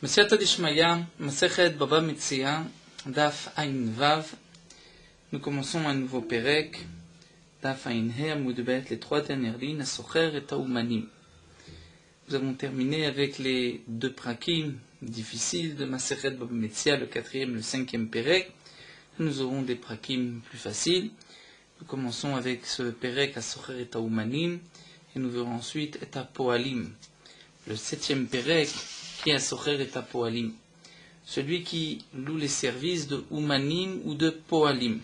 Masiyata Dishmaya, Masechet Baba Metzia, Daf Ain Vav. Nous commençons un nouveau Perek, Daf Ain He Amudbet, les trois dernières lignes, Asocher et Taoumanim. Nous avons terminé avec les deux prakim difficiles de Masechet Baba Metzia, le quatrième et le cinquième Perek. Nous aurons des prakim plus faciles. Nous commençons avec ce Perek Asocher et Taoumanim, et nous verrons ensuite et Poalim, le septième Perek, qui est Asocher et Poalim, celui qui loue les services de Umanim ou de Poalim.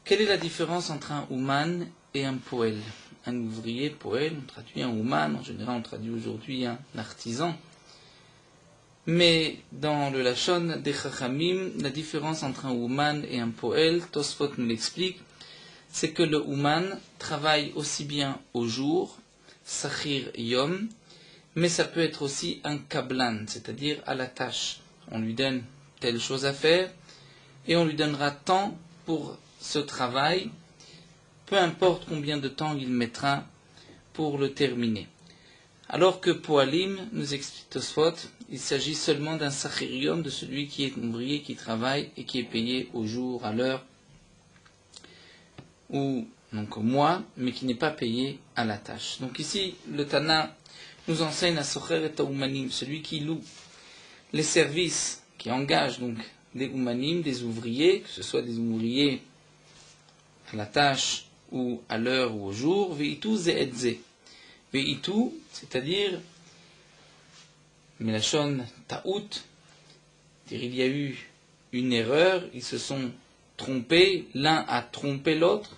Quelle est la différence entre un Uman et un Poel? Un ouvrier, Poel, on traduit un Uman, en général on traduit aujourd'hui un artisan. Mais dans le Lachon des Chachamim, la différence entre un Uman et un Poel, Tosfot nous l'explique, c'est que le Uman travaille aussi bien au jour, Sachir Yom, mais ça peut être aussi un kablan, c'est-à-dire à la tâche. On lui donne telle chose à faire et on lui donnera tant pour ce travail, peu importe combien de temps il mettra pour le terminer. Alors que Poalim, nous explique Tosfot, il s'agit seulement d'un sachirium, de celui qui est ouvrier, qui travaille et qui est payé au jour, à l'heure, ou donc au mois, mais qui n'est pas payé à la tâche. Donc ici, le Tana nous enseigne à Socher et Umanim, celui qui loue les services, qui engage donc des Umanim, des ouvriers, que ce soit des ouvriers à la tâche ou à l'heure ou au jour, Veitu ze et ze. Veitu, c'est-à-dire, Melachon Ta'out, il y a eu une erreur, ils se sont trompés, l'un a trompé l'autre.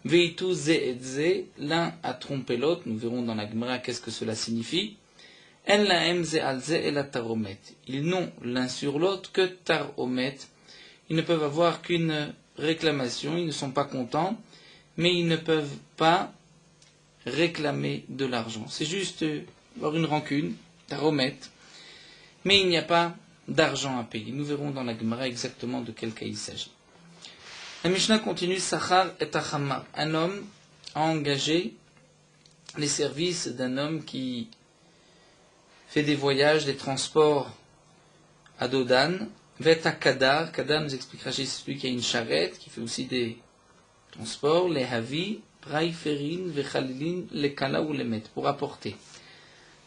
Veitu ze et ze, l'un a trompé l'autre, nous verrons dans la Gemara qu'est-ce que cela signifie. En lahem ze al ze et la taromet. Ils n'ont l'un sur l'autre que taromet. Ils ne peuvent avoir qu'une réclamation, ils ne sont pas contents, mais ils ne peuvent pas réclamer de l'argent. C'est juste avoir une rancune, taromet, mais il n'y a pas d'argent à payer. Nous verrons dans la Gemara exactement de quel cas il s'agit. La Mishnah continue, Sachar et Achamar. Un homme a engagé les services d'un homme qui fait des voyages, des transports à Dodan. Veta Kadar, Kadar nous expliquera chez celui qui a une charrette, qui fait aussi des transports, les Havi, Praïferin, Vechalilin, les Kala ou les Met, pour apporter.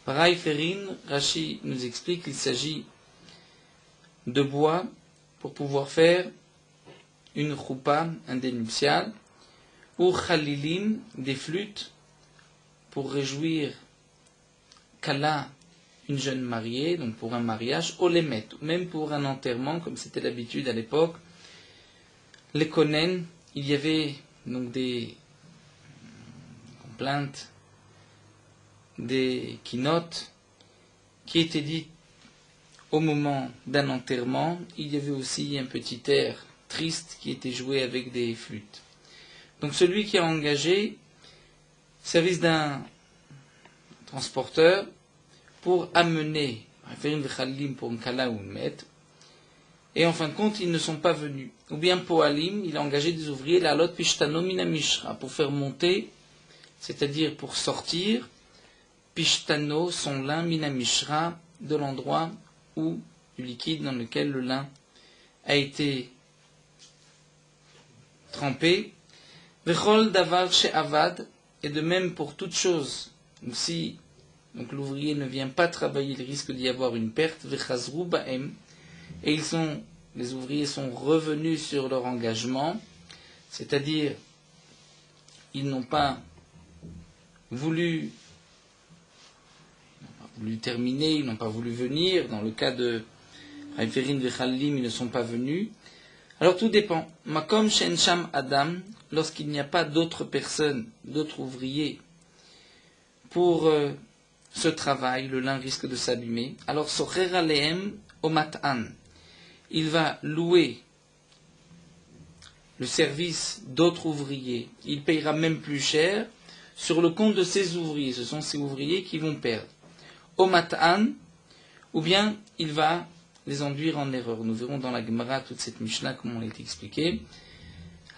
Praïferin, Rashi nous explique qu'il s'agit de bois pour pouvoir faire une choupa, un dénuptial, ou Khalilim, des flûtes, pour réjouir Kala, une jeune mariée, donc pour un mariage, ou les Met, même pour un enterrement, comme c'était l'habitude à l'époque. Les Konen, il y avait donc des complaintes, des kinotes, qui étaient dites au moment d'un enterrement. Il y avait aussi un petit air triste qui était joué avec des flûtes. Donc celui qui a engagé le service d'un transporteur pour amener, faire une khalim pour une kala ou une met, et en fin de compte ils ne sont pas venus. Ou bien Poalim, il a engagé des ouvriers, la lot pishtano minamishra, pour faire monter, c'est-à-dire pour sortir, pishtano, son lin, minamishra, de l'endroit où, du liquide dans lequel le lin a été trempé. Vechol davar she'avad, et de même pour toute chose. Donc si l'ouvrier ne vient pas travailler, il risque d'y avoir une perte. Vechazru ba'em, et les ouvriers sont revenus sur leur engagement, c'est-à-dire ils n'ont pas voulu terminer, ils n'ont pas voulu venir. Dans le cas de Haïferin Vechalim, ils ne sont pas venus. Alors tout dépend. Makom shen sham adam, lorsqu'il n'y a pas d'autres personnes, d'autres ouvriers pour ce travail, le lin risque de s'abîmer. Alors socher alehem omat'an, il va louer le service d'autres ouvriers. Il payera même plus cher sur le compte de ses ouvriers. Ce sont ces ouvriers qui vont perdre. Omat'an, ou bien il va les enduire en erreur. Nous verrons dans la Gemara toute cette Mishnah comment on l'a expliqué.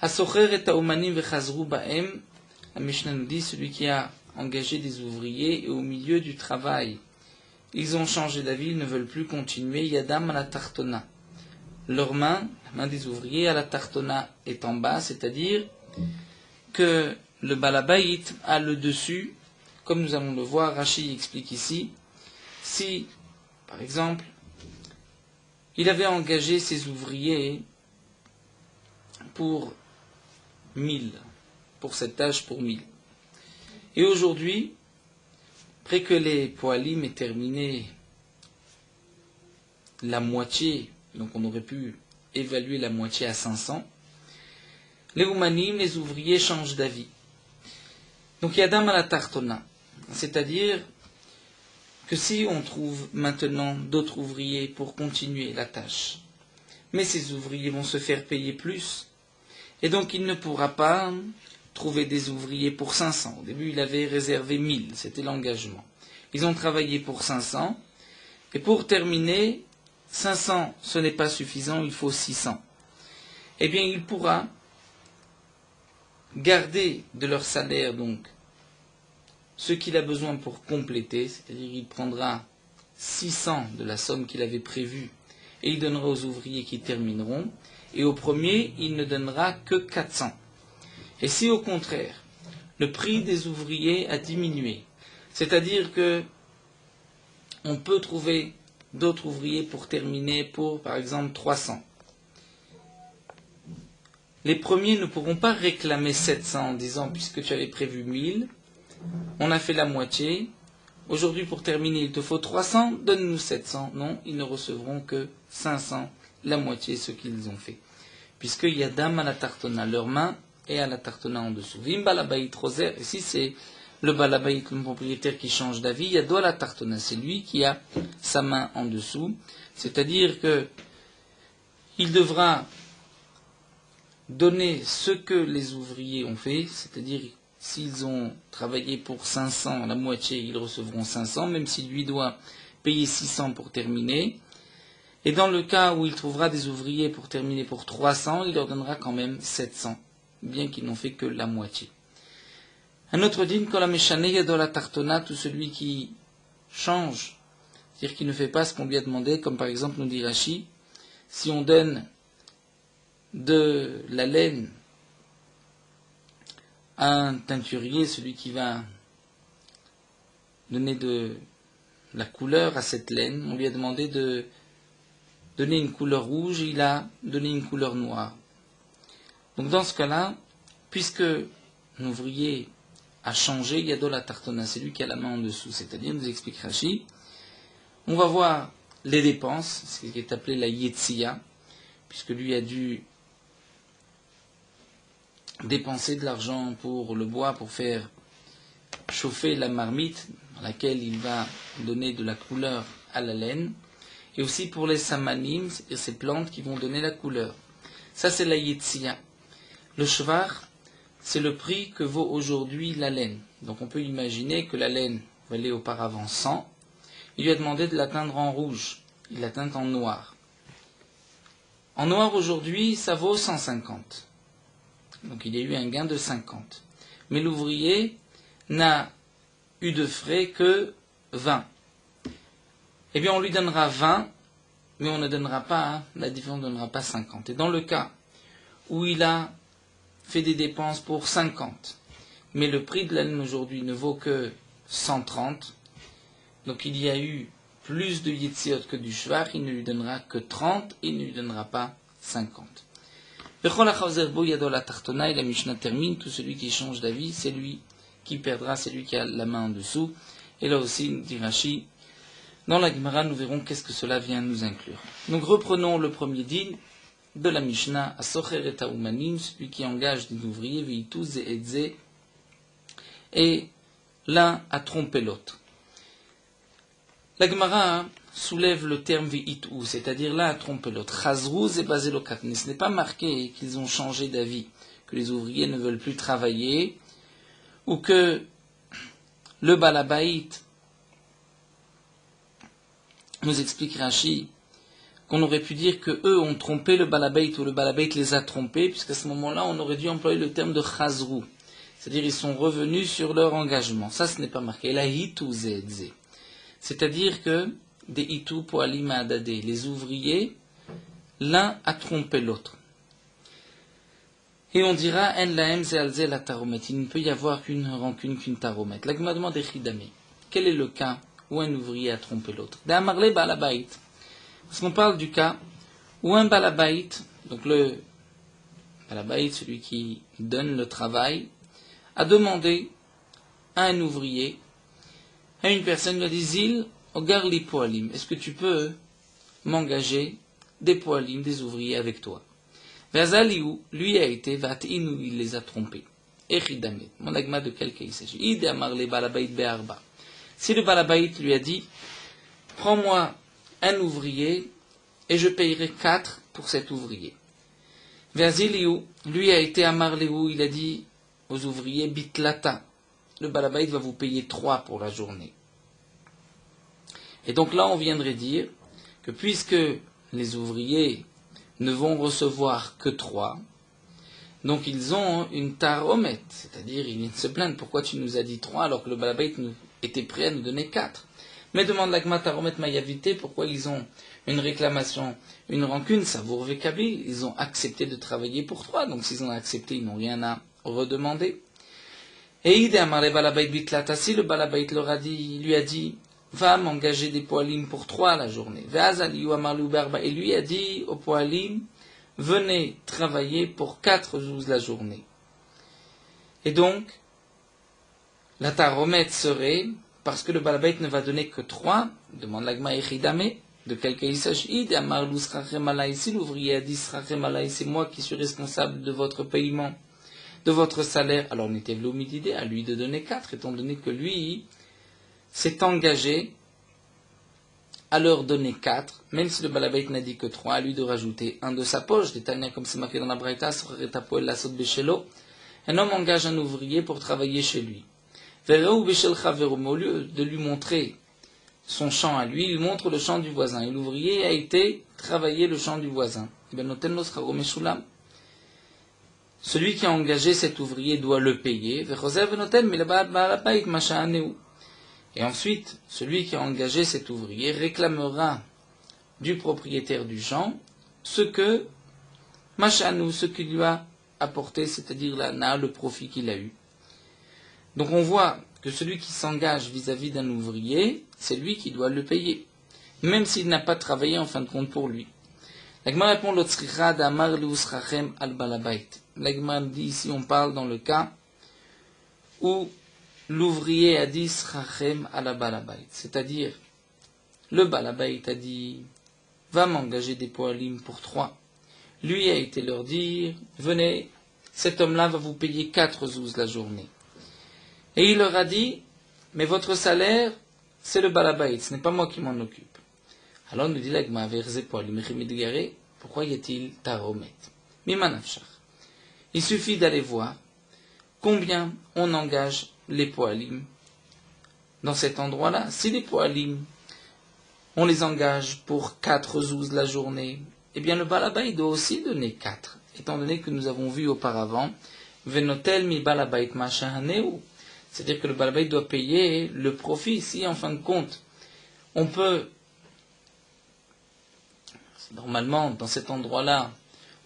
Hasocher et Taoumanim vechazru ba'em. La Mishnah nous dit celui qui a engagé des ouvriers et au milieu du travail ils ont changé d'avis, ils ne veulent plus continuer. Yadam à la tartona. Leur main, la main des ouvriers à la tartona est en bas, c'est-à-dire que le balabaït a le dessus, comme nous allons le voir, Rashi explique ici. Si, par exemple, il avait engagé ses ouvriers pour 1000, pour cette tâche pour 1000. Et aujourd'hui, après que les poalim aient terminé la moitié, donc on aurait pu évaluer la moitié à 500, les oumanim, les ouvriers changent d'avis. Donc yadam à la tartona, c'est-à-dire que si on trouve maintenant d'autres ouvriers pour continuer la tâche, mais ces ouvriers vont se faire payer plus, et donc il ne pourra pas trouver des ouvriers pour 500. Au début, il avait réservé 1000, c'était l'engagement. Ils ont travaillé pour 500, et pour terminer, 500, ce n'est pas suffisant, il faut 600. Eh bien, il pourra garder de leur salaire, donc, ce qu'il a besoin pour compléter, c'est-à-dire il prendra 600 de la somme qu'il avait prévue, et il donnera aux ouvriers qui termineront, et au premier, il ne donnera que 400. Et si au contraire, le prix des ouvriers a diminué, c'est-à-dire que on peut trouver d'autres ouvriers pour terminer pour, par exemple, 300. Les premiers ne pourront pas réclamer 700 en disant, puisque tu avais prévu 1000, on a fait la moitié, aujourd'hui pour terminer il te faut 300, donne-nous 700. Non, ils ne recevront que 500, la moitié ce qu'ils ont fait. Puisque il y a dam à la tartona, leur main, et à la tartona en dessous. Vim balabaït roser, ici c'est le balabaït, le propriétaire qui change d'avis, il y a doigt la tartona, c'est lui qui a sa main en dessous, c'est-à-dire que il devra donner ce que les ouvriers ont fait, c'est-à-dire s'ils ont travaillé pour 500, la moitié, ils recevront 500, même s'il lui doit payer 600 pour terminer. Et dans le cas où il trouvera des ouvriers pour terminer pour 300, il leur donnera quand même 700. Bien qu'ils n'ont fait que la moitié. Un autre din, quand la méchané dans la tartona, tout celui qui change, c'est-à-dire qui ne fait pas ce qu'on lui a demandé, comme par exemple nous dit Rashi, si on donne de la laine à un teinturier, celui qui va donner de la couleur à cette laine, on lui a demandé de donner une couleur rouge, et il a donné une couleur noire. Donc dans ce cas-là, puisque l'ouvrier a changé, il y a de la tartona, c'est lui qui a la main en dessous, c'est-à-dire, nous explique Rashi, on va voir les dépenses, ce qui est appelé la yetziya, puisque lui a dû dépenser de l'argent pour le bois, pour faire chauffer la marmite, dans laquelle il va donner de la couleur à la laine, et aussi pour les samanim, c'est-à-dire ces plantes qui vont donner la couleur. Ça c'est la yetziya. Le shvar, c'est le prix que vaut aujourd'hui la laine. Donc on peut imaginer que la laine valait auparavant 100. Il lui a demandé de la teindre en rouge. Il l'a teinte en noir. En noir aujourd'hui, ça vaut 150. Donc il y a eu un gain de 50. Mais l'ouvrier n'a eu de frais que 20. Eh bien on lui donnera 20, mais on ne donnera pas, la différence ne donnera pas 50. Et dans le cas où il a fait des dépenses pour 50, mais le prix de la laine aujourd'hui ne vaut que 130, donc il y a eu plus de yetziot que du shvar, il ne lui donnera que 30, et il ne lui donnera pas 50. Bechol ha'chazer bo yado la tartona, et la Mishnah termine, tout celui qui change d'avis, c'est lui qui perdra, c'est lui qui a la main en dessous. Et là aussi, dit Rashi, dans la Gemara, nous verrons qu'est-ce que cela vient nous inclure. Donc reprenons le premier din de la Mishnah, Asocher et Umanim, celui qui engage des ouvriers, Veituz et Edze, et l'un a trompé l'autre. La Gemara soulève le terme Veitu, c'est-à-dire l'un a trompé l'autre. Chazruz et Bazelokatne, ce n'est pas marqué qu'ils ont changé d'avis, que les ouvriers ne veulent plus travailler, ou que le Balabaït nous explique Rashi, qu'on aurait pu dire que eux ont trompé le Balabait ou le Balabait les a trompés, puisqu'à ce moment-là, on aurait dû employer le terme de Chazrou. C'est-à-dire, ils sont revenus sur leur engagement. Ça, ce n'est pas marqué. La hitu zedze. C'est-à-dire que des itu poalim adade, les ouvriers, l'un a trompé l'autre. Et on dira en laem zealze la taromet. Il ne peut y avoir qu'une rancune, qu'une taromet. La Gemara demande Echidame. Quel est le cas où un ouvrier a trompé l'autre? D'Amarle balabait. Parce qu'on parle du cas où un balabait, donc le balabait, celui qui donne le travail, a demandé à un ouvrier, à une personne, lui a dit Zil, ogar li poalim. Est-ce que tu peux m'engager des poalim, des ouvriers avec toi? Verzaliou, lui a été, vat'inou, il les a trompés. Echidame. Mon agma de quel cas il s'agit? Ide amarle balabait be'arba. Si le balabait lui a dit, prends-moi un ouvrier et je payerai 4 pour cet ouvrier. Verziliou, lui a été amarleou, il a dit aux ouvriers, bitlata. Le balabait va vous payer 3 pour la journée. Et donc là, on viendrait dire que puisque les ouvriers ne vont recevoir que 3, donc ils ont une taromet, c'est-à-dire ils viennent se plaindre, pourquoi tu nous as dit 3 alors que le balabait était prêt à nous donner 4. Mais demande l'agma taromet mayavité, pourquoi ils ont une réclamation, une rancune, savour vekabi, ils ont accepté de travailler pour 3, donc s'ils ont accepté, ils n'ont rien à redemander. Et il a marre balabait bitlata, si le balabait lui a dit, va m'engager des poalim pour 3 la journée. Et lui a dit aux poalim, venez travailler pour 4 jours la journée. Et donc, la taromet serait, parce que le balabait ne va donner que 3, demande l'agma echidame, de quel cas il s'agit, si l'ouvrier a dit, c'est moi qui suis responsable de votre paiement, de votre salaire, alors n'était l'humidité à lui de donner 4, étant donné que lui s'est engagé à leur donner 4, même si le balabait n'a dit que 3, à lui de rajouter 1 de sa poche, détaillé comme c'est marqué dans la Braïta, un homme engage un ouvrier pour travailler chez lui. Au lieu de lui montrer son champ à lui, il montre le champ du voisin, et l'ouvrier a été travailler le champ du voisin. Celui qui a engagé cet ouvrier doit le payer. Et ensuite, celui qui a engagé cet ouvrier réclamera du propriétaire du champ ce que ce qu'il lui a apporté, c'est-à-dire le profit qu'il a eu. Donc on voit que celui qui s'engage vis-à-vis d'un ouvrier, c'est lui qui doit le payer, même s'il n'a pas travaillé en fin de compte pour lui. L'Agma répond l'otzricha d'amar leusrachem al balabait. L'Agma dit ici, on parle dans le cas où l'ouvrier a dit srachem al balabait, c'est-à-dire le balabait a dit va m'engager des poalim pour 3. Lui a été leur dire venez, cet homme-là va vous payer 4 zouz la journée. Et il leur a dit mais votre salaire c'est le balabait, ce n'est pas moi qui m'en occupe. Alors nous dit l'Agma verze poalim chimidgare, pourquoi y a-t-il taromet? Mimanafshar. Il suffit d'aller voir combien on engage les poalim dans cet endroit-là. Si les poalim, on les engage pour 4 zouz la journée, eh bien le balabait doit aussi donner 4, étant donné que nous avons vu auparavant, venotel mi balabait machahaneu, c'est-à-dire que le balabait doit payer le profit. Si en fin de compte, on peut, normalement dans cet endroit-là,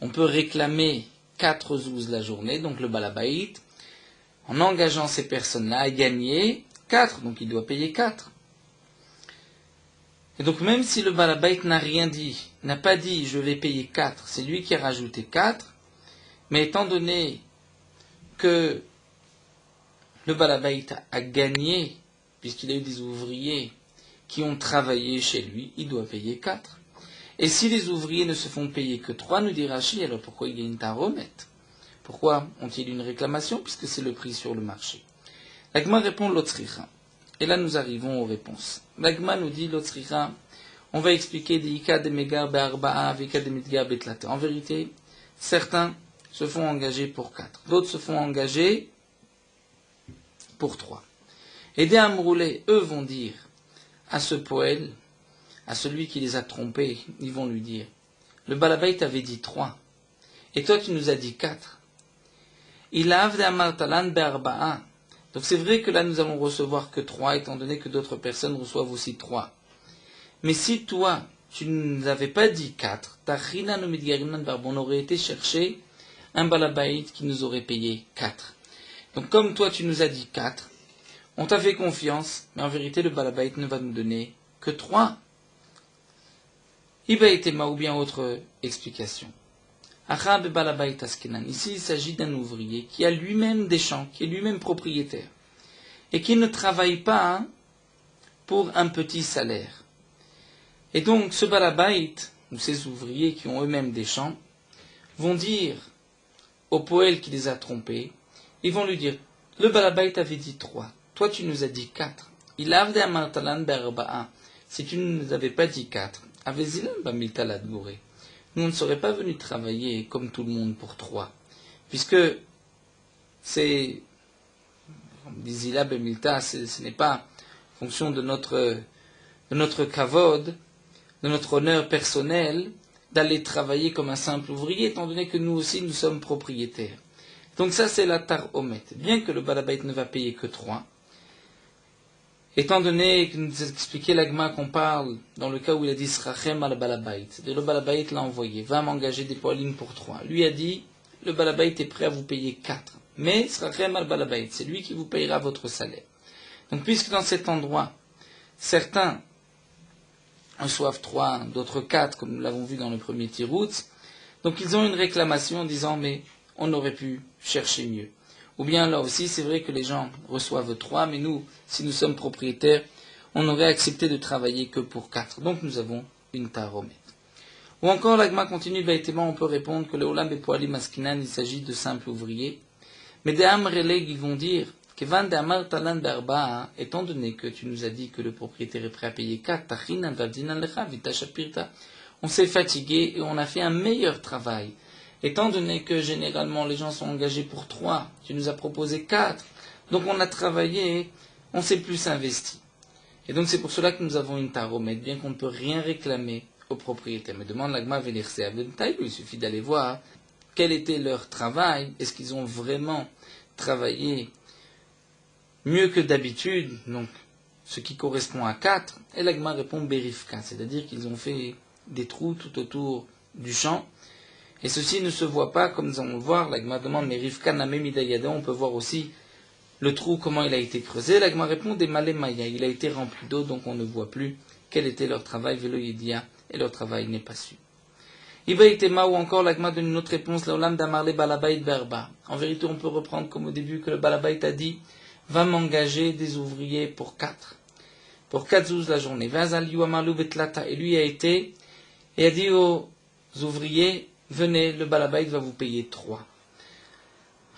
on peut réclamer 4 zouz la journée, donc le balabait, en engageant ces personnes-là, a gagné 4, donc il doit payer 4. Et donc même si le balabait n'a rien dit, n'a pas dit je vais payer 4, c'est lui qui a rajouté 4, mais étant donné que le balabait a gagné, puisqu'il a eu des ouvriers qui ont travaillé chez lui, il doit payer 4. Et si les ouvriers ne se font payer que 3, nous dit Rashi, alors pourquoi il y a une taromet? Pourquoi ont-ils une réclamation, puisque c'est le prix sur le marché? L'Agma répond l'otzricha. Et là nous arrivons aux réponses. L'Agma nous dit l'otzricha, on va expliquer des ika de megar be'arba'a vika de mitgar betlate. En vérité, certains se font engager pour 4, d'autres se font engager pour 3. Et des amroulés, eux vont dire à ce poël, à celui qui les a trompés, ils vont lui dire, le balabait avait dit 3, et toi tu nous as dit 4. Il a avde amartalan be'arba'a. Donc c'est vrai que là nous allons recevoir que 3, étant donné que d'autres personnes reçoivent aussi 3. Mais si toi, tu ne nous avais pas dit 4, on aurait été chercher un balabaït qui nous aurait payé 4. Donc comme toi tu nous as dit 4, on t'a fait confiance, mais en vérité le balabaït ne va nous donner que 3. Iba etema ou bien autre explication. Ici, il s'agit d'un ouvrier qui a lui-même des champs, qui est lui-même propriétaire, et qui ne travaille pas pour un petit salaire. Et donc, ce balabait, ou ces ouvriers qui ont eux-mêmes des champs, vont dire au poël qui les a trompés, ils vont lui dire, le balabait avait dit 3, toi tu nous as dit 4. Il a avde amartalan berba'a, si tu ne nous avais pas dit 4, avezilan bamiltalad gouré. Nous ne serait pas venus travailler comme tout le monde pour 3, puisque c'est, comme dit Zila Bemilta, ce n'est pas en fonction de notre kavod, de notre honneur personnel, d'aller travailler comme un simple ouvrier, étant donné que nous aussi nous sommes propriétaires. Donc ça c'est la tar omet. Bien que le balabait ne va payer que 3, étant donné que nous expliquait l'agma qu'on parle dans le cas où il a dit Srachem al balabait, c'est-à-dire le balabait l'a envoyé, va m'engager des poilines pour 3. Lui a dit, le balabait est prêt à vous payer 4. Mais Srachem al balabait, c'est lui qui vous payera votre salaire. Donc puisque dans cet endroit, certains reçoivent 3, d'autres 4, comme nous l'avons vu dans le premier tirout, donc ils ont une réclamation en disant, mais on aurait pu chercher mieux. Ou bien là aussi, c'est vrai que les gens reçoivent 3, mais nous, si nous sommes propriétaires, on aurait accepté de travailler que pour 4. Donc nous avons une taromètre. Ou encore, l'agma continue, on peut répondre que le olam bepoalim askinan, il s'agit de simples ouvriers. Mais des amreleg, ils vont dire, Kevan de amar talan berba, étant donné que tu nous as dit que le propriétaire est prêt à payer 4, tachinan vavdinan lecha vitashapirta, on s'est fatigué et on a fait un meilleur travail. Étant donné que généralement les gens sont engagés pour 3, tu nous as proposé 4, donc on a travaillé, on s'est plus investi. Et donc c'est pour cela que nous avons une taromètre, bien qu'on ne peut rien réclamer au propriétaire. Mais demande l'agma venerse aventaï, il suffit d'aller voir quel était leur travail, est-ce qu'ils ont vraiment travaillé mieux que d'habitude, donc ce qui correspond à 4, et l'agma répond berifka, c'est-à-dire qu'ils ont fait des trous tout autour du champ. Et ceci ne se voit pas, comme nous allons le voir, l'agma demande, mais Rivka Name Midayada, on peut voir aussi le trou, comment il a été creusé. L'agma répond, des malé maya, il a été rempli d'eau, donc on ne voit plus quel était leur travail, velo yedia, et leur travail n'est pas su. Iba itema, ou encore l'agma donne une autre réponse, l'olam d'amarle balabait berba. En vérité, on peut reprendre comme au début que le balabait a dit, va m'engager des ouvriers pour 4. Pour 4 zouz la journée. Vazal yuamalu betlata, et lui a été, et a dit aux ouvriers, venez, le balabait va vous payer 3.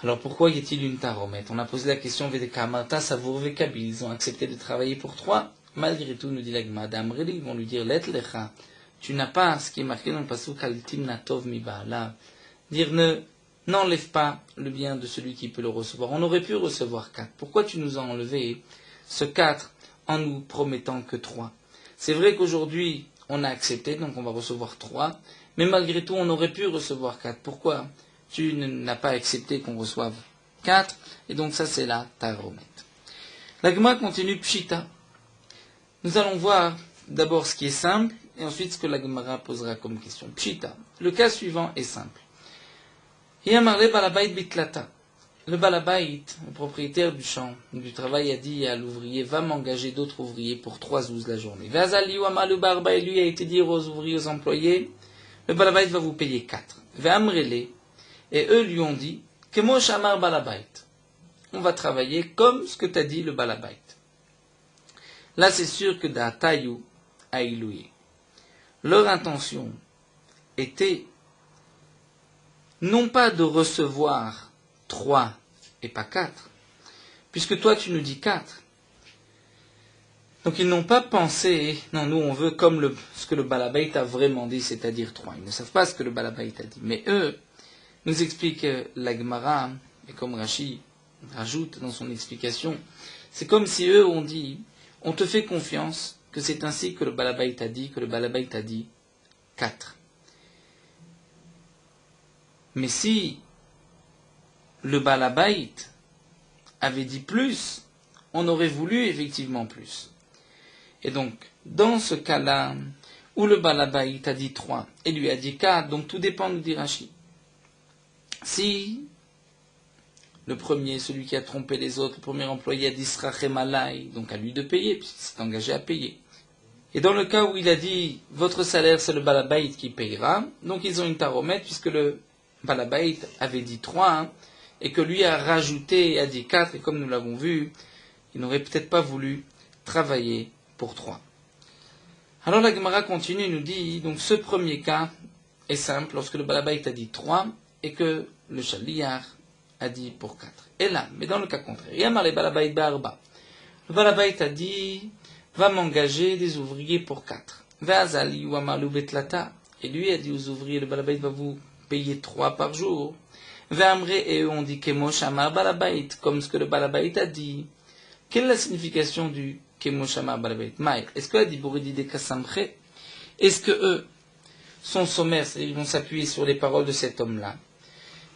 Alors pourquoi y a-t-il une taromètre? On a posé la question, Vedekamata, Savour, Vekabil, ils ont accepté de travailler pour 3. Malgré tout, nous dit l'agma, d'Amreli, ils vont lui dire, Let lecha, tu n'as pas ce qui est marqué dans le pasuk, Altim natov mi ba'alav. Dire, n'enlève pas le bien de celui qui peut le recevoir. On aurait pu recevoir 4. Pourquoi tu nous as enlevé ce 4 en nous promettant que 3? C'est vrai qu'aujourd'hui, on a accepté, donc on va recevoir 3. Mais malgré tout, on aurait pu recevoir 4. Pourquoi tu n'as pas accepté qu'on reçoive 4? Et donc ça, c'est la taromètre. La Gemara continue Pshita. Nous allons voir d'abord ce qui est simple, et ensuite ce que la Gemara posera comme question. Pshita. Le cas suivant est simple. Yamarle balabait bitlata. Le balabait, le propriétaire du champ, du travail, a dit à l'ouvrier, va m'engager d'autres ouvriers pour 3 zouz la journée. Vazali wa malu barba, et lui a été dire aux ouvriers, aux employés, le balabait va vous payer 4. Ve'amrele, et eux lui ont dit, Kemo shamar balabait. On va travailler comme ce que t'as dit le balabait. Là, c'est sûr que d'Atayu a iloué. Leur intention était non pas de recevoir 3 et pas 4, puisque toi tu nous dis 4. Donc ils n'ont pas pensé, non, nous on veut comme ce que le balabait a vraiment dit, c'est-à-dire 3. Ils ne savent pas ce que le balabait a dit. Mais eux, nous explique la Gemara, et comme Rashi rajoute dans son explication, c'est comme si eux ont dit, on te fait confiance que c'est ainsi que le balabait a dit, que le balabait a dit 4. Mais si le balabait avait dit plus, on aurait voulu effectivement plus. Et donc, dans ce cas-là, où le Balabait a dit 3 et lui a dit 4, donc tout dépend, nous dit Rashi. Si le premier, celui qui a trompé les autres, le premier employé a dit Srachemalai, donc à lui de payer, puisqu'il s'est engagé à payer. Et dans le cas où il a dit votre salaire c'est le Balabait qui payera, donc ils ont une taromètre, puisque le Balabait avait dit 3, et que lui a rajouté et a dit 4, et comme nous l'avons vu, il n'aurait peut-être pas voulu travailler pour 3. Alors la Gemara continue et nous dit, donc ce premier cas est simple, lorsque le Balabait a dit 3, et que le Shaliach a dit pour 4. Et là, mais dans le cas contraire, Yamar le Balabait Barba. Le Balabait a dit, va m'engager des ouvriers pour 4. Ve'azali ou Amalu Betlata. Et lui a dit aux ouvriers, le Balabait va vous payer 3 par jour. Ve'amre, et eux ont dit Kemo Shamar Balabait, comme ce que le Balabait a dit. Quelle est la signification du Kemo Shamar Balabait? Maï, est-ce que la Dibouridi de Kassamche, est-ce que eux sont sommaires, c'est-à-dire ils vont s'appuyer sur les paroles de cet homme-là?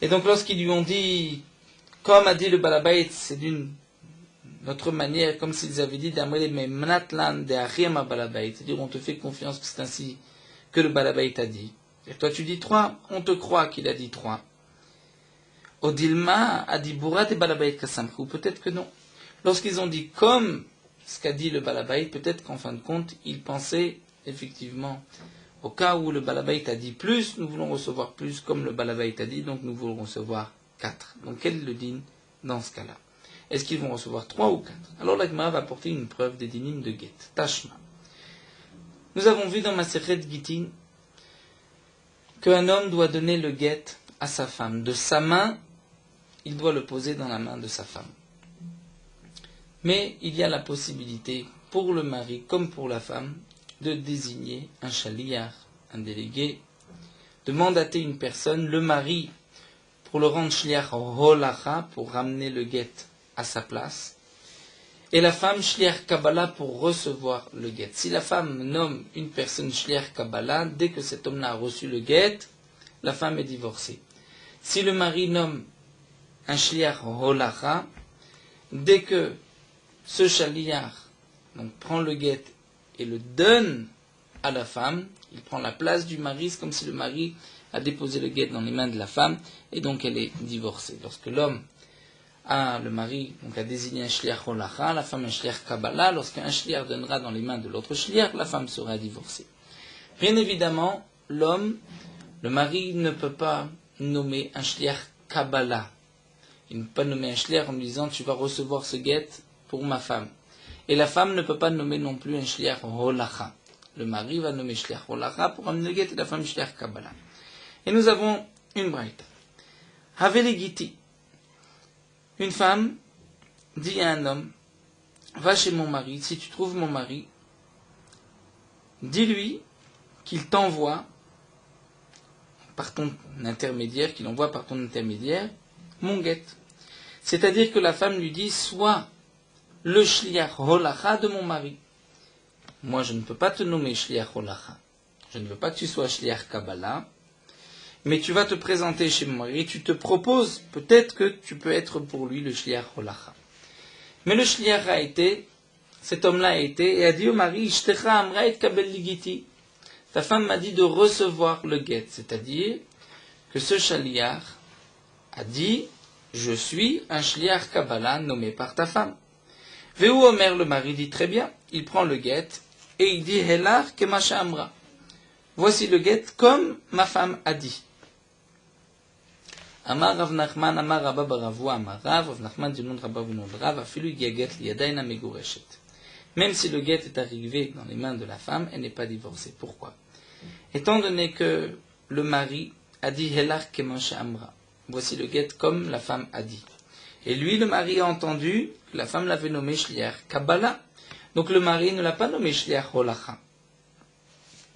Et donc lorsqu'ils lui ont dit, comme a dit le Balabait, c'est d'une autre manière, comme s'ils avaient dit d'Amrele Memnatlan de Ariama Balabait, c'est-à-dire on te fait confiance que c'est ainsi que le Balabait a dit. Et toi tu dis 3, on te croit qu'il a dit 3. Odilma a dit Bourrat et Balabait Kassamche, ou peut-être que non. Lorsqu'ils ont dit comme ce qu'a dit le Balabait, peut-être qu'en fin de compte, ils pensaient effectivement, au cas où le Balabait a dit plus, nous voulons recevoir plus, comme le Balabait a dit, donc nous voulons recevoir 4. Donc quel est le din dans ce cas-là? Est-ce qu'ils vont recevoir 3 ou 4? Alors la Gemara va apporter une preuve des dinim de Get. Tashma. Nous avons vu dans Masechet Gitin qu'un homme doit donner le Get à sa femme. De sa main, il doit le poser dans la main de sa femme. Mais il y a la possibilité, pour le mari comme pour la femme, de désigner un shaliach, un délégué, de mandater une personne, le mari, pour le rendre shliach holacha, pour ramener le get à sa place, et la femme shliach kabbalah pour recevoir le get. Si la femme nomme une personne shliach kabbalah, dès que cet homme-là a reçu le get, la femme est divorcée. Si le mari nomme un shliach holacha, dès que ce shaliach donc, prend le get et le donne à la femme, il prend la place du mari, c'est comme si le mari a déposé le get dans les mains de la femme, et donc elle est divorcée. Lorsque l'homme le mari donc, a désigné un shliach holacha, la femme un shliach kabbalah, lorsqu'un shliach donnera dans les mains de l'autre shliach, la femme sera divorcée. Bien évidemment, le mari ne peut pas nommer un shliach kabbalah. Il ne peut pas nommer un shliach en lui disant tu vas recevoir ce get pour ma femme. Et la femme ne peut pas nommer non plus un shliach holacha. Le mari va nommer shliach holacha pour amener le get et la femme shliach kabbalah. Et nous avons une braïta. Havelegiti. Une femme dit à un homme, va chez mon mari, si tu trouves mon mari, dis-lui qu'il t'envoie par ton intermédiaire, qu'il envoie par ton intermédiaire, mon get. C'est-à-dire que la femme lui dit, sois le shliach holacha de mon mari. Moi, je ne peux pas te nommer shliach holacha. Je ne veux pas que tu sois shliach kabbalah. Mais tu vas te présenter chez mon mari, tu te proposes, peut-être que tu peux être pour lui le shliach holacha. Mais le shliach a été, cet homme-là a été, et a dit au mari, Ishtecha amra et kabel ligiti. Ta femme m'a dit de recevoir le get, c'est-à-dire que ce shliach a dit, je suis un shliach kabbalah nommé par ta femme. Veu Omer, le mari dit très bien, il prend le get, et il dit, Helar kemasha amra. Voici le get comme ma femme a dit. Amar Rav Nachman, Amar Rabba Baravua, Amar Rav Nachman du nom de Rabba du nom de Rav, afilu get liyadayna megureshet. Même si le get est arrivé dans les mains de la femme, elle n'est pas divorcée. Pourquoi? Étant donné que le mari a dit Helar kemasha amra. Voici le get comme la femme a dit. Et lui, le mari, a entendu que la femme l'avait nommé shliach kabbalah. Donc le mari ne l'a pas nommé shliach holacha.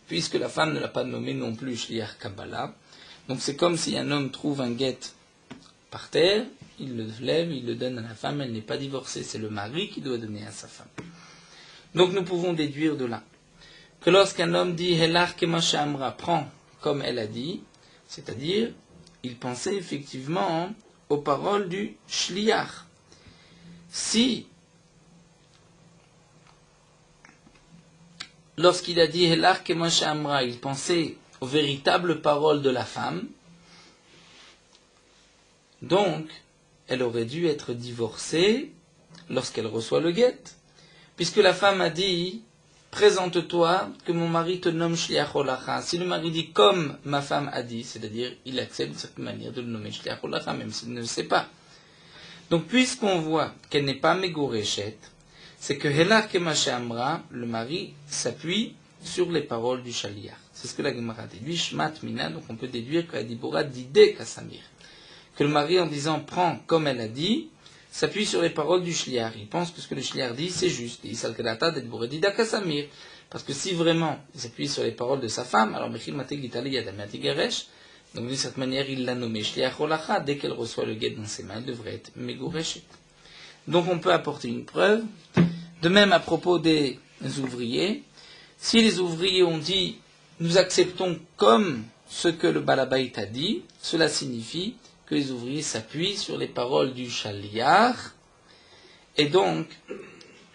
Puisque la femme ne l'a pas nommé non plus shliach kabbalah. Donc c'est comme si un homme trouve un get par terre, il le lève, il le donne à la femme, elle n'est pas divorcée, c'est le mari qui doit donner à sa femme. Donc nous pouvons déduire de là que lorsqu'un homme dit Helar kemasha amra, prend comme elle a dit, c'est-à-dire il pensait effectivement aux paroles du shliach. si, lorsqu'il a dit Helach Kemoshe Amra, il pensait aux véritables paroles de la femme, donc elle aurait dû être divorcée lorsqu'elle reçoit le guet, puisque la femme a dit présente-toi que mon mari te nomme Shliach Holacha. Si le mari dit comme ma femme a dit, c'est-à-dire il accepte de cette manière de le nommer Shliach Holacha, même s'il ne le sait pas. Donc puisqu'on voit qu'elle n'est pas Megoreshet, c'est que Helach Kemoshe Amra, le mari s'appuie sur les paroles du Shaliach. C'est ce que la Gemara déduit, Shmat Mina, donc on peut déduire que la Dibora d'idée Kassamir. Que le mari, en disant prends comme elle a dit, s'appuie sur les paroles du Shliach. Il pense que ce que le Shliach dit, c'est juste. Parce que si vraiment il s'appuie sur les paroles de sa femme, alors Mechil Mate Gitali Yadamati Geresh, donc de cette manière il l'a nommé Shliach Holacha, dès qu'elle reçoit le guet dans ses mains, elle devrait être Megoreshet. Donc on peut apporter une preuve. De même à propos des ouvriers, si les ouvriers ont dit nous acceptons comme ce que le Balabait a dit, cela signifie que les ouvriers s'appuient sur les paroles du Shaliach, et donc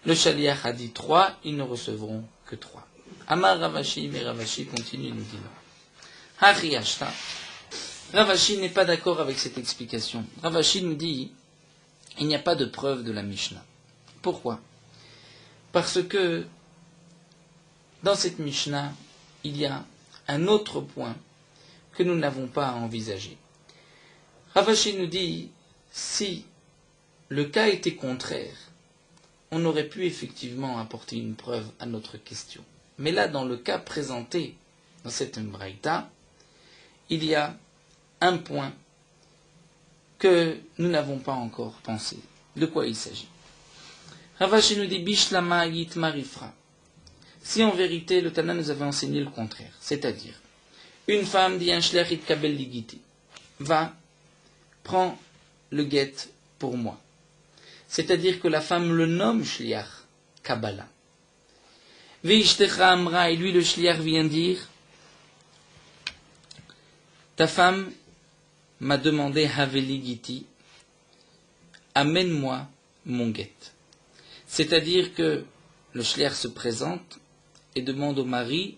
le Shaliach a dit 3, ils ne recevront que 3. Amar Ravashi, mais Ravashi continue nous dit non. Hachiyashta. Ravashi n'est pas d'accord avec cette explication. Ravashi nous dit il n'y a pas de preuve de la Mishnah. Pourquoi? Parce que dans cette Mishnah, il y a un autre point que nous n'avons pas à envisager. Ravashi nous dit, si le cas était contraire, on aurait pu effectivement apporter une preuve à notre question. Mais là, dans le cas présenté dans cette Braïta, il y a un point que nous n'avons pas encore pensé. De quoi il s'agit? Ravashi nous dit Bishlama Yit Marifra. Si en vérité le Tana nous avait enseigné le contraire, c'est-à-dire une femme dit un shliach itkabel ligiti, va, prends le guet pour moi. C'est-à-dire que la femme le nomme shliach Kabbalah. Veishtecha Amra, et lui le shliach vient dire ta femme m'a demandé Haveligiti, amène-moi mon guet. C'est-à-dire que le shliach se présente et demande au mari,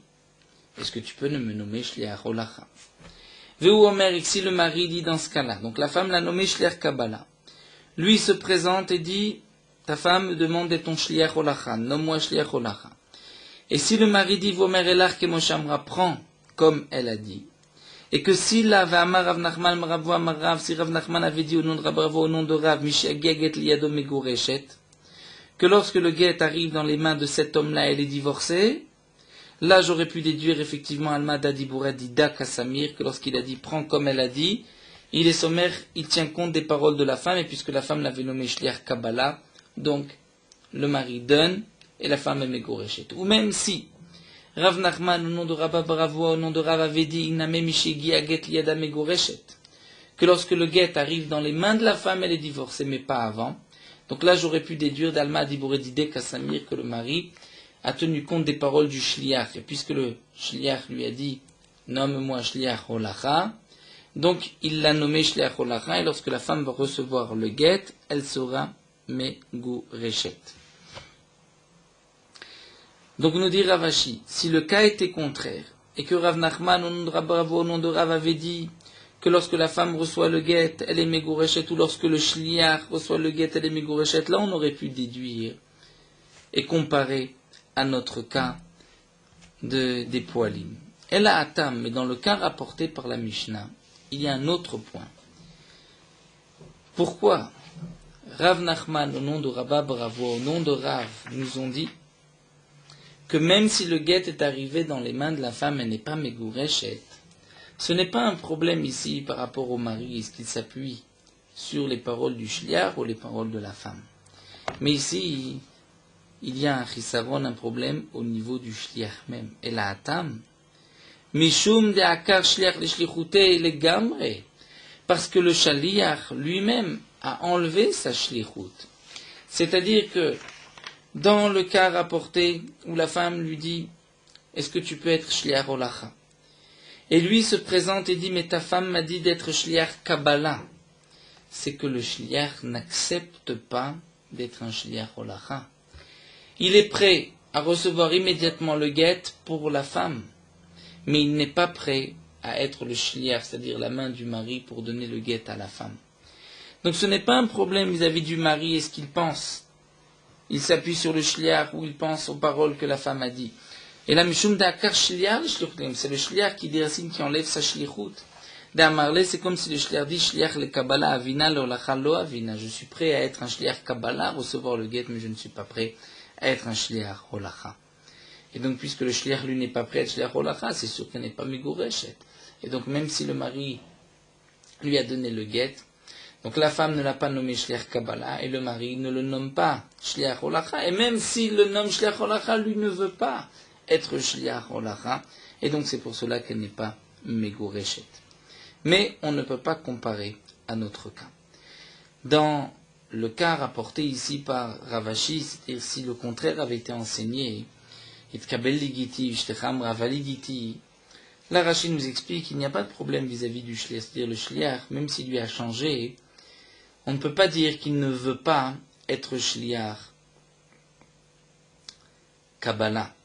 est-ce que tu peux me nommer shliach holacha? Veu Omer, si le mari dit dans ce cas-là, donc la femme l'a nommé shliach Kabbalah. Lui se présente et dit, ta femme me demande d'être ton shliach holacha, nomme-moi shliach holacha. Et si le mari dit, Vomer elach kemoshamra, prends comme elle a dit, et que si la V'amar Rav Nachman Maravo Amar Rav, si Rav Nachman avait dit au nom de Rav Bravo, au nom de Rav, Mishageget liyado megoreshet, que lorsque le guet arrive dans les mains de cet homme-là, elle est divorcée, là j'aurais pu déduire effectivement Alma Dadiboura Dida Kassamir, que lorsqu'il a dit prends comme elle a dit, il est sommaire, il tient compte des paroles de la femme, et puisque la femme l'avait nommé Shliach Kabbalah, donc le mari donne, et la femme est megoreshet. Ou même si Rav Nachman, au nom de Rabba Bravo, au nom de Rav avait dit que lorsque le guet arrive dans les mains de la femme, elle est divorcée, mais pas avant. Donc là, j'aurais pu déduire d'Alma Diboredide Kassamir que le mari a tenu compte des paroles du Shliach. Et puisque le Shliach lui a dit nomme-moi Shliach Holacha, donc il l'a nommé Shliach Holacha, et lorsque la femme va recevoir le guet, elle sera Megureshet. Donc nous dit Ravashi, si le cas était contraire, et que Rav Nachman, au nom de Rav Bravo, au nom de Rav, avait dit que lorsque la femme reçoit le guet, elle est Megoreshet, ou lorsque le Shliach reçoit le guet, elle est Megoreshet, là on aurait pu déduire et comparer à notre cas des poilim. Elle a Atam, mais dans le cas rapporté par la Mishnah, il y a un autre point. Pourquoi Rav Nachman, au nom de Rabba Bravo, au nom de Rav, nous ont dit que même si le guet est arrivé dans les mains de la femme, elle n'est pas Megoreshet. Ce n'est pas un problème ici par rapport au mari, est-ce qu'il s'appuie sur les paroles du shliach ou les paroles de la femme. Mais ici, il y a un chisaron, un problème au niveau du shliach même. Et la atam, mishum de akar shliach le shlichute le gamre, parce que le shliach lui-même a enlevé sa shlichut. C'est-à-dire que dans le cas rapporté où la femme lui dit « Est-ce que tu peux être shliach holacha ?» Et lui se présente et dit « Mais ta femme m'a dit d'être shliach Kabbalah. » C'est que le shliach n'accepte pas d'être un shliach holacha. Il est prêt à recevoir immédiatement le guet pour la femme, mais il n'est pas prêt à être le shliach, c'est-à-dire la main du mari pour donner le guet à la femme. Donc ce n'est pas un problème vis-à-vis du mari et ce qu'il pense. Il s'appuie sur le shliach ou il pense aux paroles que la femme a dit. Et la mishum da'akar shliach, c'est le shliach qui déracine, qui enlève sa shlichut. D'Amarle, c'est comme si le shliach dit shliach le kabbalah avina lo lacha lo avina. Je suis prêt à être un shliach kabbalah, recevoir le guet, mais je ne suis pas prêt à être un shliach holacha. Et donc, puisque le shliach, lui, n'est pas prêt à être shliach holacha, c'est sûr qu'il n'est pas migoreshet. Et donc, même si le mari lui a donné le guet, donc la femme ne l'a pas nommé shliach kabbalah, et le mari ne le nomme pas shliach holacha, et même s'il le nomme shliach holacha, lui ne veut pas être shliach holacha, et donc c'est pour cela qu'elle n'est pas migoreshet. Mais on ne peut pas comparer à notre cas. Dans le cas rapporté ici par Ravashi, c'est-à-dire si le contraire avait été enseigné, là Rashi nous explique qu'il n'y a pas de problème vis-à-vis du shliach, c'est-à-dire le shliach, même s'il lui a changé, on ne peut pas dire qu'il ne veut pas être shliach Kabbalah,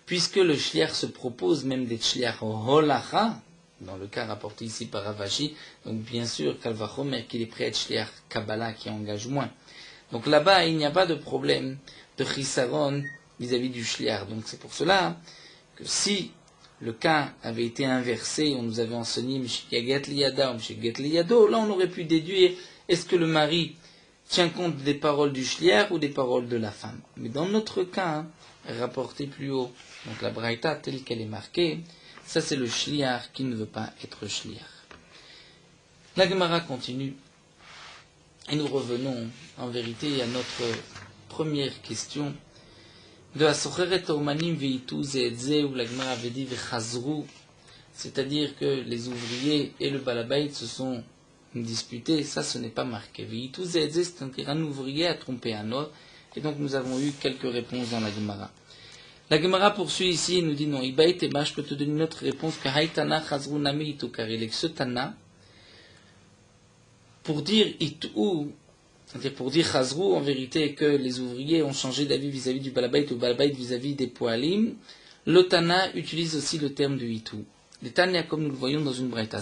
puisque le shliach se propose même d'être shliach holacha, dans le cas rapporté ici par Ravashi, donc bien sûr Kalvachomer qu'il est prêt à être shliach Kabbalah qui engage moins. Donc là-bas, il n'y a pas de problème de chisaron vis-à-vis du shliach. Donc c'est pour cela que si le cas avait été inversé, on nous avait enseigné Mishyaget liyada ou Mishyaget liyado, là on aurait pu déduire est-ce que le mari tient compte des paroles du shliach ou des paroles de la femme. Mais dans notre cas, rapporté plus haut, donc la braïta telle qu'elle est marquée, ça c'est le shliach qui ne veut pas être shliach. La Gemara continue et nous revenons en vérité à notre première question de Asocheret Omanim Veitu Zeedze, où la Gemara avait dit Vechazru, c'est-à-dire que les ouvriers et le balabait se sont disputés. Ça ce n'est pas marqué. Veitu Zeedze, c'est-à-dire un ouvrier a trompé un autre, et donc nous avons eu quelques réponses dans la Gemara. La Gemara poursuit ici et nous dit non, Ibaït et je peux te donner une autre réponse que Haïtana Chazru Nami Itu, car il est que ce Tana, pour dire Itu, c'est-à-dire pour dire Chazru, en vérité, que les ouvriers ont changé d'avis vis-à-vis du Balabait ou Balabait vis-à-vis des Poalim, le Tana utilise aussi le terme de Itu. Le Tanya, comme nous le voyons dans une braïta,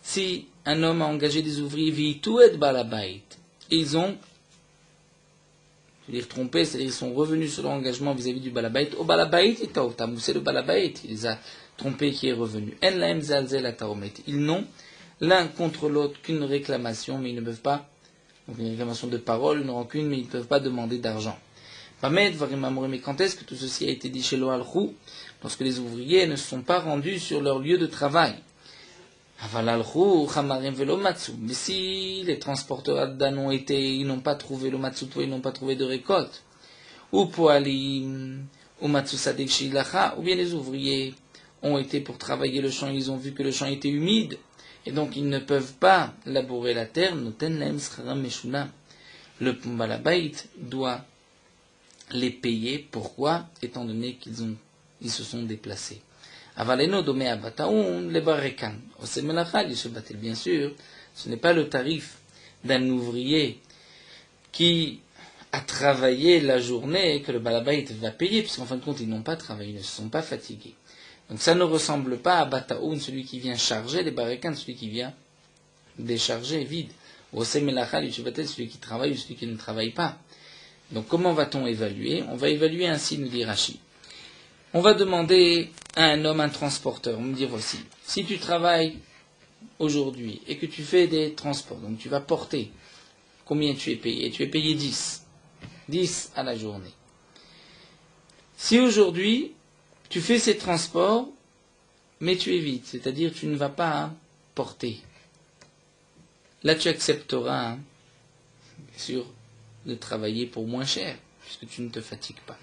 si un homme a engagé des ouvriers Vitu et Balabait, et ils ont trompé, c'est-à-dire ils sont revenus sur leur engagement vis-à-vis du Balabait, au Balabait et Taotam, c'est le Balabait, il les a trompés qui est revenu. En laem zalzel ataomet. Ils n'ont l'un contre l'autre qu'une réclamation, mais ils ne peuvent pas, donc une réclamation de parole, une rancune, mais ils ne peuvent pas demander d'argent. Mais quand est-ce que tout ceci a été dit chez l'Oalchou? Lorsque les ouvriers ne se sont pas rendus sur leur lieu de travail. Mais si les transporteurs d'âne ont été, ils n'ont pas trouvé le matsuto, ils n'ont pas trouvé de récolte. Ou poalim, ou matsusadek shilacha, ou bien les ouvriers ont été pour travailler le champ, ils ont vu que le champ était humide, et donc ils ne peuvent pas labourer la terre. Le balabait doit les payer. Pourquoi? Étant donné qu'ils se sont déplacés. Avaleno domé abataoun le barekan. Osemelachal yishebatel. Bien sûr, ce n'est pas le tarif d'un ouvrier qui a travaillé la journée que le balabait va payer, puisqu'en fin de compte ils n'ont pas travaillé, ils ne se sont pas fatigués. Donc ça ne ressemble pas à bataoun, celui qui vient charger, les barekan, celui qui vient décharger vide. Osemelachal yishebatel, celui qui travaille ou celui qui ne travaille pas. Donc comment va-t-on évaluer? On va évaluer ainsi, nous dit Rashi. On va demander à un homme, un transporteur, on va me dire voici, si tu travailles aujourd'hui et que tu fais des transports, donc tu vas porter, combien tu es payé? Tu es payé 10 à la journée. Si aujourd'hui, tu fais ces transports, mais tu évites, c'est-à-dire tu ne vas pas porter, là tu accepteras, bien sûr, de travailler pour moins cher, puisque tu ne te fatigues pas.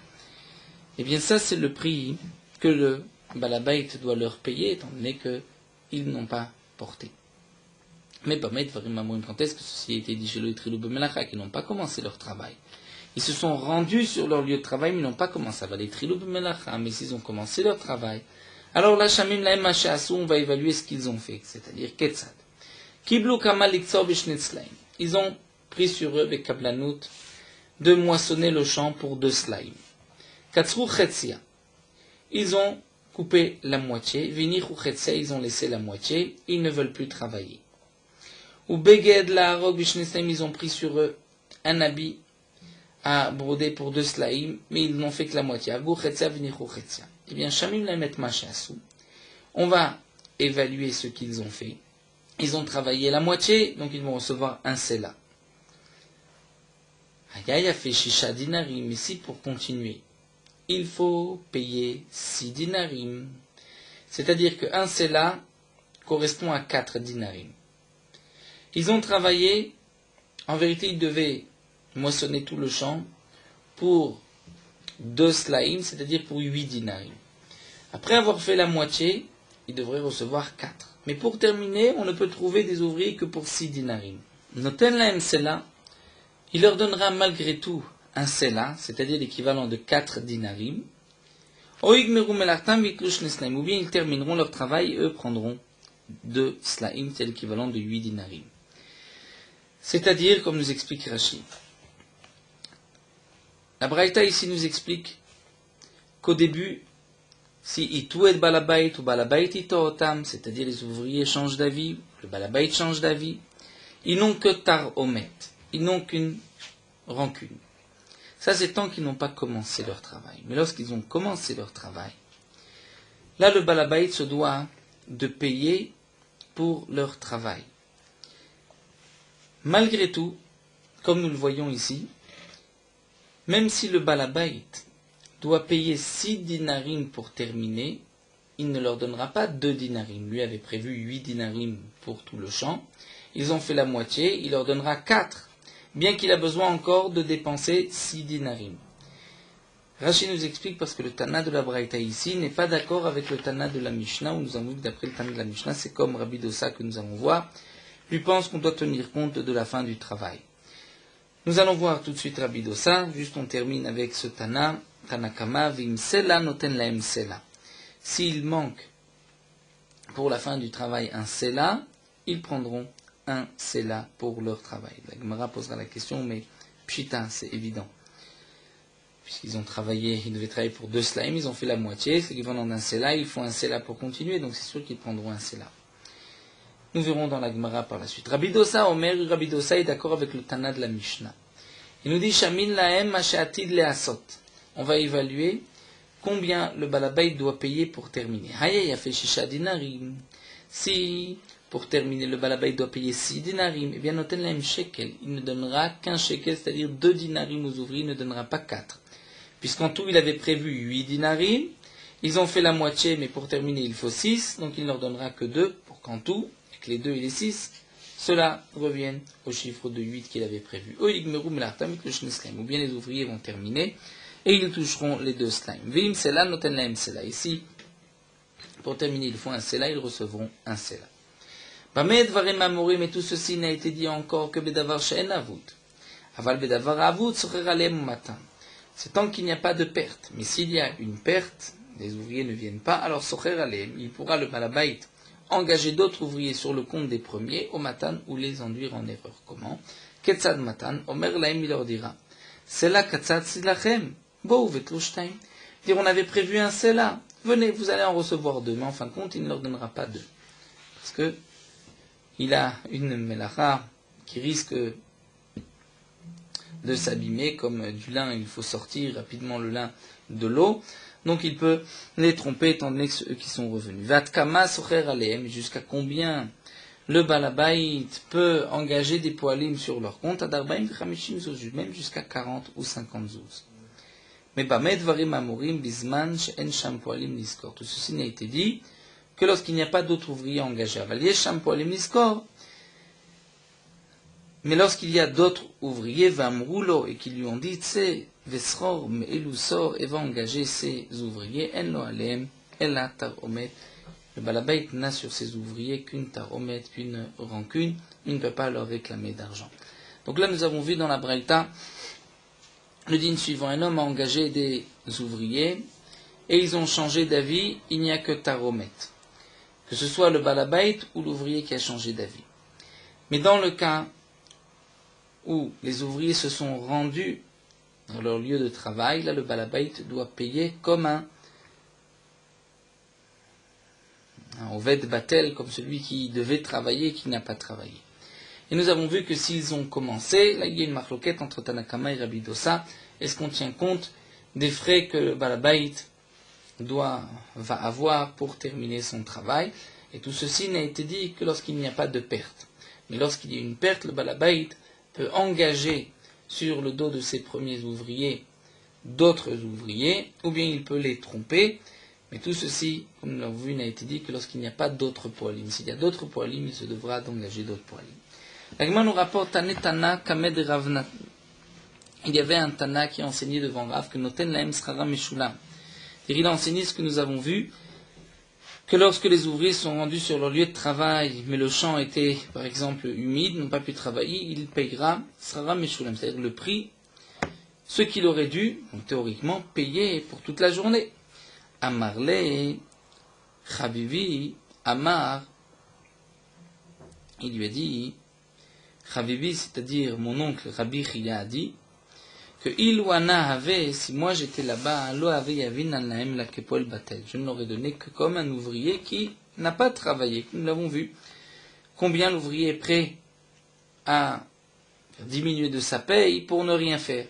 Eh bien ça c'est le prix que le balabait doit leur payer, étant donné qu'ils n'ont pas porté. Mais quand est-ce que ceci a été dit chez le Trilou Bemelacha, qui n'ont pas commencé leur travail? Ils se sont rendus sur leur lieu de travail, mais ils n'ont pas commencé. Les Trilou Bemelacha, mais s'ils ont commencé leur travail, alors là, Shamim Laem Mashasu, on va évaluer ce qu'ils ont fait, c'est-à-dire Ketzad. Kiblu Kamal Iktso Bishnetzlaim. Ils ont pris sur eux, bekablanut, de moissonner le champ pour 2 slaim. Katsru chetsia. Ils ont coupé la moitié. Vinichu chetsia, ils ont laissé la moitié. Ils ne veulent plus travailler. Ou beged la harog bishnesem, ils ont pris sur eux un habit à broder pour 2 slaim, mais ils n'ont fait que la moitié. Argu chetsia, vinichu chetsia. Eh bien, shamim la met machasu. On va évaluer ce qu'ils ont fait. Ils ont travaillé la moitié, donc ils vont recevoir un sela. Aïe a fait shisha dinarim, mais si pour continuer, il faut payer 6 dinarim. C'est-à-dire qu'un sela correspond à 4 dinarim. Ils ont travaillé, en vérité ils devaient moissonner tout le champ pour 2 slaim, c'est-à-dire pour 8 dinarim. Après avoir fait la moitié, ils devraient recevoir 4. Mais pour terminer, on ne peut trouver des ouvriers que pour 6 dinarim. Noten laem sela, il leur donnera malgré tout un sela, c'est-à-dire l'équivalent de 4 dinarim. Ou bien ils termineront leur travail et eux prendront 2 slaim, c'est l'équivalent de 8 dinarim. C'est-à-dire, comme nous explique Rashi, la Braïta ici nous explique qu'au début, si itu et balabait ou balabait ito otam, c'est-à-dire les ouvriers changent d'avis, le balabait change d'avis, ils n'ont que tar omet, ils n'ont qu'une rancune. Ça c'est tant qu'ils n'ont pas commencé leur travail. Mais lorsqu'ils ont commencé leur travail, là le balabait se doit de payer pour leur travail. Malgré tout, comme nous le voyons ici, même si le balabait doit payer 6 dinarim pour terminer, il ne leur donnera pas 2 dinarim. Lui avait prévu 8 dinarim pour tout le champ. Ils ont fait la moitié, il leur donnera 4, bien qu'il a besoin encore de dépenser 6 dinarim. Rashi nous explique parce que le Tana de la Braïta ici n'est pas d'accord avec le Tana de la Mishnah, où nous avons vu que d'après le Tana de la Mishnah, c'est comme Rabbi Dosa que nous allons voir, lui pense qu'on doit tenir compte de la fin du travail. Nous allons voir tout de suite Rabbi Dosa, juste on termine avec ce Tana, Tanakama, vim sela noten laem sela. S'il manque pour la fin du travail un sela, ils prendront un sela pour leur travail. La Gemara posera la question, mais pshita, c'est évident. Puisqu'ils ont travaillé, ils devaient travailler pour 2 slaim, ils ont fait la moitié, c'est l'équivalent d'un sela, ils font un sela pour continuer, donc c'est sûr qu'ils prendront un sela. Nous verrons dans la Gemara par la suite. Rabbi Dosa, Rabbi Dosa est d'accord avec le Tana de la Mishnah. Il nous dit, Shamin laem mashatid leasot. On va évaluer combien le balabait doit payer pour terminer. Hayay a fait shisha dinarim. Si, pour terminer, le balabait doit payer 6 dinarim, eh bien, noten laem shekel. Il ne donnera qu'un shekel, c'est-à-dire 2 dinarim aux ouvriers, il ne donnera pas 4. Puisqu'en tout, il avait prévu 8 dinarim. Ils ont fait la moitié, mais pour terminer, il faut 6. Donc, il ne leur donnera que 2 pour qu'en tout, avec les 2 et les 6, cela revienne au chiffre de 8 qu'il avait prévu. Ou bien les ouvriers vont terminer et ils toucheront les 2 slimes. Vim sela noten laem sela. Ici, pour terminer, ils font un sela, ils recevront un sela. Bamed varem amorim, et tout ceci n'a été dit encore que bedavar she'en avut. Aval bedavar avut socher alem matin. C'est tant qu'il n'y a pas de perte. Mais s'il y a une perte, les ouvriers ne viennent pas, alors socher alem, il pourra le balabait engager d'autres ouvriers sur le compte des premiers au matan ou les induire en erreur. Comment? Ketzad matan, omer laem, il leur dira, sela katzad silachem, bo vetlushtaim. Dire, on avait prévu un sela, venez, vous allez en recevoir 2, mais en fin de compte, il ne leur donnera pas 2. Parce que il a une melacha qui risque de s'abîmer, comme du lin, il faut sortir rapidement le lin de l'eau. Donc il peut les tromper étant donné que ceux qui sont revenus. Vatkama socher aleem, jusqu'à combien le balabait peut engager des poalim sur leur compte, adarbaim v'chamishim zouz, même jusqu'à 40 ou 50 zouz. Mais bamed varim amorim bisman she'en sham poalim niskor. Tout ceci n'a été dit que lorsqu'il n'y a pas d'autres ouvriers engagés. Aval yesh sham poalim niskor. Mais lorsqu'il y a d'autres ouvriers, vamroulo, et qui lui ont dit, c'est vesror me'elusor, et va engager ses ouvriers, en lo alem, ela taromet. Le balabait n'a sur ses ouvriers qu'une taromet, qu'une rancune, il ne peut pas leur réclamer d'argent. Donc là, nous avons vu dans la Braïta, le dîne suivant, un homme a engagé des ouvriers, et ils ont changé d'avis, il n'y a que taromet. Que ce soit le balabait ou l'ouvrier qui a changé d'avis. Mais dans le cas où les ouvriers se sont rendus dans leur lieu de travail, là le balabait doit payer comme un oved batel, comme celui qui devait travailler et qui n'a pas travaillé. Et nous avons vu que s'ils ont commencé, là il y a une marloquette entre Tanakama et Rabbi Dossa, est-ce qu'on tient compte des frais que le balabait va avoir pour terminer son travail, et tout ceci n'a été dit que lorsqu'il n'y a pas de perte. Mais lorsqu'il y a une perte, le balabait peut engager sur le dos de ses premiers ouvriers d'autres ouvriers, ou bien il peut les tromper, mais tout ceci, comme nous l'avons vu, n'a été dit que lorsqu'il n'y a pas d'autres poalim. S'il y a d'autres poalim, il se devra d'engager d'autres poalim. La Gemara nous rapporte Tanetana Kamed Ravna. Il y avait un Tana qui enseignait devant Rav que Noten Laem Srara Meshulam. Il a enseigné ce que nous avons vu, que lorsque les ouvriers sont rendus sur leur lieu de travail, mais le champ était, par exemple, humide, n'ont pas pu travailler, il payera Srara Meshulam, c'est-à-dire le prix, ce qu'il aurait dû, donc théoriquement, payer pour toute la journée. Amarle, Chavivi, Amar, il lui a dit, Chavivi, c'est-à-dire mon oncle Rabbi Chia a dit, que Ilwana avait, si moi j'étais là-bas, Lo avait Yavin Alaim la Kepoel Batel, je ne l'aurais donné que comme un ouvrier qui n'a pas travaillé, nous l'avons vu. Combien l'ouvrier est prêt à diminuer de sa paye pour ne rien faire.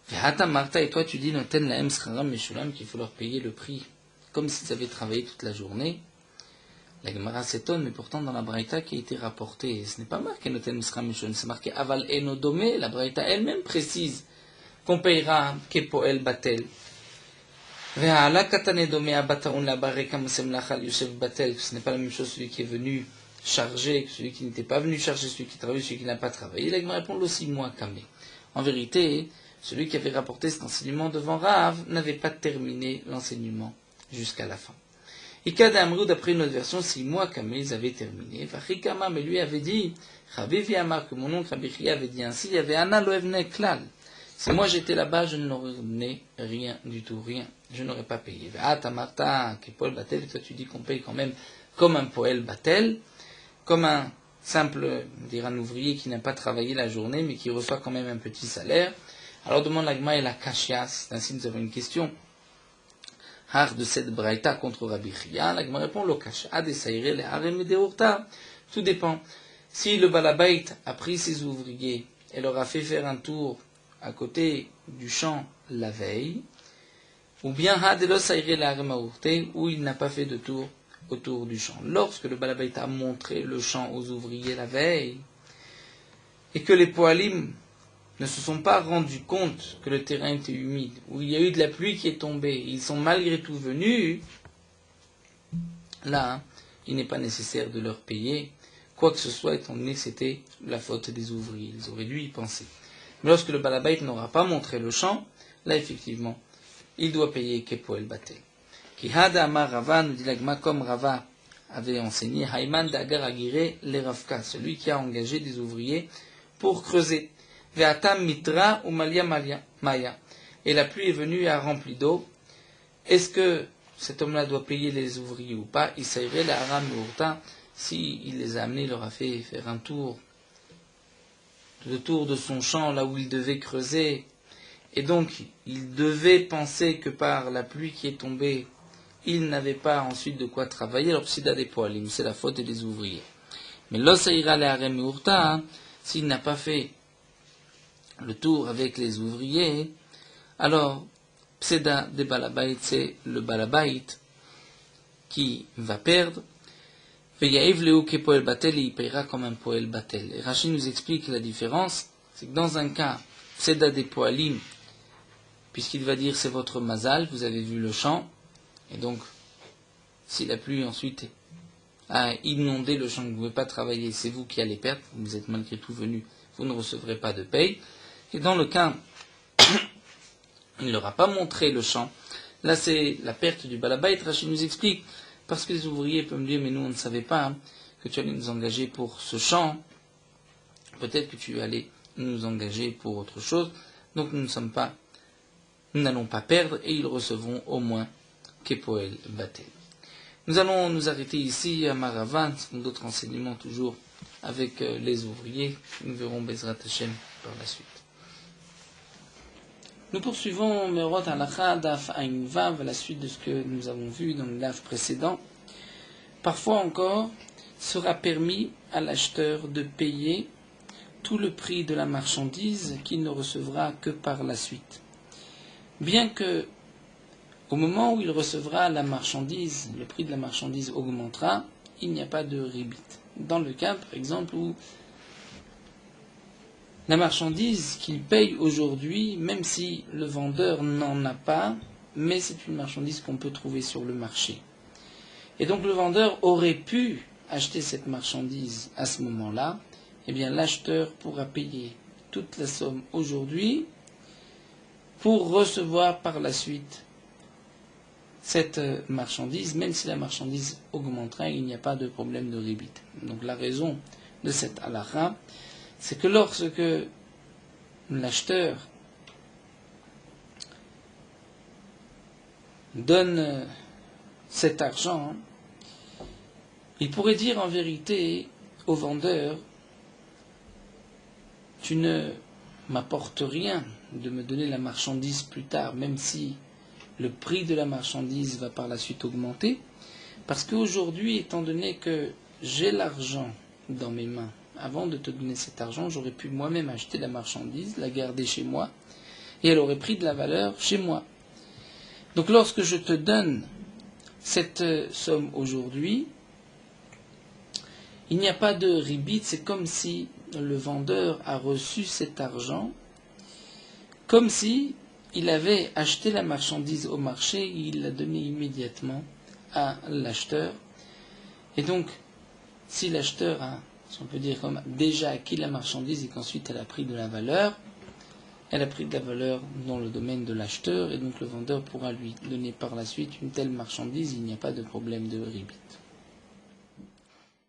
Vehata Marta, et toi tu dis Noten Laem Scharam Meshulam qu'il faut leur payer le prix comme s'ils avaient travaillé toute la journée. La Gemara s'étonne, mais pourtant dans la Braïta qui a été rapportée, ce n'est pas marqué Noten Scharam Meshulam, c'est marqué Aval Enodome, la Braïta elle-même précise qu'on payera Kepoel Batel. Vehala Katane Dome Abataun la Bareka Musemlachal Yosef Batel, ce n'est pas la même chose celui qui est venu charger que celui qui n'était pas venu charger, celui qui travaille, celui qui n'a pas travaillé. La Gemara répond aussi moi Kamé. En vérité, celui qui avait rapporté cet enseignement devant Rav n'avait pas terminé l'enseignement jusqu'à la fin. Ikad Amrou, d'après une autre version, 6 mois Kamé, ils avaient terminé. Vachikama, mais lui avait dit, Rabbi Viamar, que mon oncle Rabbi Chia avait dit ainsi, il y avait Anna Loevne Klal. Si moi j'étais là-bas, je ne leur donnais rien du tout, rien. Je n'aurais pas payé. Ah, Tamarta, Kepol Batel, et toi tu dis qu'on paye quand même comme un Poel Batel, comme un simple, un ouvrier qui n'a pas travaillé la journée, mais qui reçoit quand même un petit salaire. Alors demande l'Agma et la Kashia, c'est ainsi nous avons une question. Har de cette Braïta contre Rabbi Chia, l'Agma répond le Kashia des Saïre, les Harem et des Urta. Tout dépend. Si le Balabait a pris ses ouvriers et leur a fait faire un tour à côté du champ la veille, ou bien Ha de Saïre, les Harem à Urte, où il n'a pas fait de tour autour du champ. Lorsque le Balabait a montré le champ aux ouvriers la veille, et que les Poalim ne se sont pas rendus compte que le terrain était humide, où il y a eu de la pluie qui est tombée, ils sont malgré tout venus, là, il n'est pas nécessaire de leur payer quoi que ce soit, étant donné que c'était la faute des ouvriers. Ils auraient dû y penser. Mais lorsque le balabait n'aura pas montré le champ, là, effectivement, il doit payer Kepoel Batel. Kihada Amar Rava, nous dit l'Agma, comme Rava avait enseigné, Haïman d'Agar Agire les Ravka, celui qui a engagé des ouvriers pour creuser. Ve'atam mitra ou malia maya. Et la pluie est venue et a rempli d'eau. Est-ce que cet homme-là doit payer les ouvriers ou pas? Il s'agirait les haram urta, s'il les a amenés, il leur a fait faire un tour, le tour de son champ, là où il devait creuser. Et donc, il devait penser que par la pluie qui est tombée, il n'avait pas ensuite de quoi travailler. Alors, c'est des poalim, c'est la faute des ouvriers. Mais l'osaïra les haram urta, s'il n'a pas fait le tour avec les ouvriers, alors Pseda des balabait, c'est le balabait qui va perdre. Veyaïv leu kepoel batel, et il paiera comme un poel batel. Et Rashi nous explique la différence, c'est que dans un cas, Pseda des poalim, puisqu'il va dire c'est votre mazal, vous avez vu le champ, et donc si la pluie ensuite a inondé le champ, vous ne pouvez pas travailler, c'est vous qui allez perdre, vous êtes malgré tout venu, vous ne recevrez pas de paye. Et dans le cas, il ne leur a pas montré le champ. Là, c'est la perte du balabait. Rachid nous explique, parce que les ouvriers peuvent me dire, mais nous, on ne savait pas que tu allais nous engager pour ce champ. Peut-être que tu allais nous engager pour autre chose. Donc, nous n'allons pas perdre, et ils recevront au moins Kepoel Batel. Nous allons nous arrêter ici à Maravan, d'autres enseignements toujours avec les ouvriers. Nous verrons Bezrat Hashem par la suite. Nous poursuivons Meorot Halacha Daf Ain Vav, à la suite de ce que nous avons vu dans le Daf précédent. Parfois encore, sera permis à l'acheteur de payer tout le prix de la marchandise qu'il ne recevra que par la suite. Bien que, au moment où il recevra la marchandise, le prix de la marchandise augmentera, il n'y a pas de ribit. Dans le cas, par exemple, où la marchandise qu'il paye aujourd'hui, même si le vendeur n'en a pas, mais c'est une marchandise qu'on peut trouver sur le marché. Et donc le vendeur aurait pu acheter cette marchandise à ce moment-là, eh bien l'acheteur pourra payer toute la somme aujourd'hui pour recevoir par la suite cette marchandise, même si la marchandise augmentera, il n'y a pas de problème de ribit. Donc la raison de cette halakha, c'est que lorsque l'acheteur donne cet argent, il pourrait dire en vérité au vendeur: tu ne m'apportes rien de me donner la marchandise plus tard, même si le prix de la marchandise va par la suite augmenter, parce qu'aujourd'hui, étant donné que j'ai l'argent dans mes mains, avant de te donner cet argent, j'aurais pu moi-même acheter la marchandise, la garder chez moi, et elle aurait pris de la valeur chez moi. Donc lorsque je te donne cette somme aujourd'hui, il n'y a pas de ribit, c'est comme si le vendeur a reçu cet argent, comme si il avait acheté la marchandise au marché et il l'a donnée immédiatement à l'acheteur. Et donc, si l'acheteur a, si on peut dire, comme déjà acquis la marchandise et qu'ensuite elle a pris de la valeur dans le domaine de l'acheteur, et donc le vendeur pourra lui donner par la suite une telle marchandise, il n'y a pas de problème de ribit.